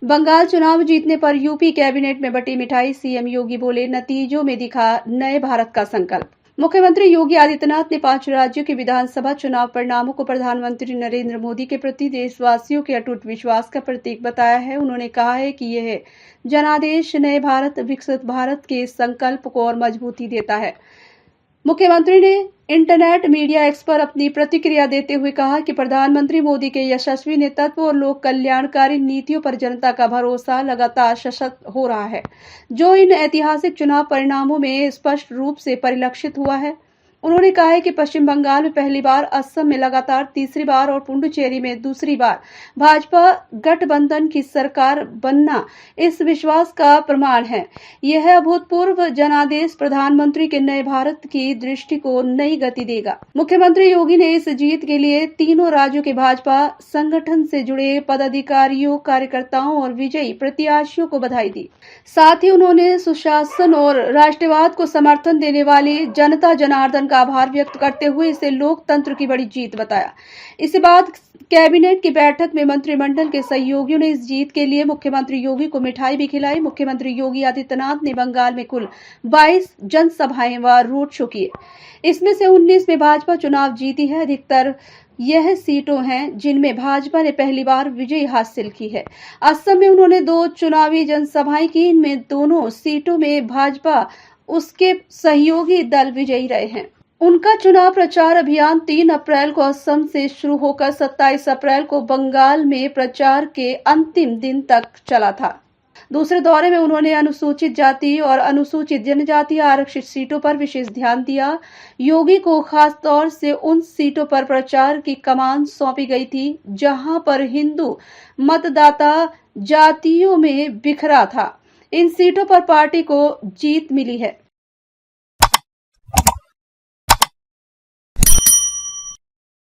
बंगाल चुनाव जीतने पर यूपी कैबिनेट में बटी मिठाई। सीएम योगी बोले, नतीजों में दिखा नए भारत का संकल्प। मुख्यमंत्री योगी आदित्यनाथ ने 5 राज्यों के विधानसभा चुनाव परिणामों को प्रधानमंत्री नरेंद्र मोदी के प्रति देशवासियों के अटूट विश्वास का प्रतीक बताया है। उन्होंने कहा है कि यह जनादेश नए भारत, विकसित भारत के संकल्प को और मजबूती देता है। मुख्यमंत्री ने इंटरनेट मीडिया एक्स पर अपनी प्रतिक्रिया देते हुए कहा कि प्रधानमंत्री मोदी के यशस्वी नेतृत्व और लोक कल्याणकारी नीतियों पर जनता का भरोसा लगातार सशक्त हो रहा है, जो इन ऐतिहासिक चुनाव परिणामों में स्पष्ट रूप से परिलक्षित हुआ है। उन्होंने कहा है कि पश्चिम बंगाल में पहली बार, असम में लगातार तीसरी बार और पुडुचेरी में दूसरी बार भाजपा गठबंधन की सरकार बनना इस विश्वास का प्रमाण है। यह अभूतपूर्व जनादेश प्रधानमंत्री के नए भारत की दृष्टि को नई गति देगा। मुख्यमंत्री योगी ने इस जीत के लिए तीनों राज्यों के भाजपा संगठन से जुड़े पदाधिकारियों, कार्यकर्ताओं और विजयी प्रत्याशियों को बधाई दी। साथ ही उन्होंने सुशासन और राष्ट्रवाद को समर्थन देने वाली जनता जनार्दन का आभार व्यक्त करते हुए इसे लोकतंत्र की बड़ी जीत बताया। इसके बाद कैबिनेट की बैठक में मंत्रिमंडल के सहयोगियों ने इस जीत के लिए मुख्यमंत्री योगी को मिठाई भी खिलाई। मुख्यमंत्री योगी आदित्यनाथ ने बंगाल में कुल 22 जनसभाएं व रोड शो किए। इसमें से 19 में भाजपा चुनाव जीती है। अधिकतर यह सीटों हैं जिनमें भाजपा ने पहली बार विजय हासिल की है। असम में उन्होंने 2 चुनावी जनसभाएं की। इनमें दोनों सीटों में भाजपा उसके सहयोगी दल विजयी रहे हैं। उनका चुनाव प्रचार अभियान 3 अप्रैल को असम से शुरू होकर 27 अप्रैल को बंगाल में प्रचार के अंतिम दिन तक चला था। दूसरे दौरे में उन्होंने अनुसूचित जाति और अनुसूचित जनजाति आरक्षित सीटों पर विशेष ध्यान दिया। योगी को खास तौर से उन सीटों पर प्रचार की कमान सौंपी गई थी जहां पर हिंदू मतदाता जातियों में बिखरा था। इन सीटों पर पार्टी को जीत मिली है।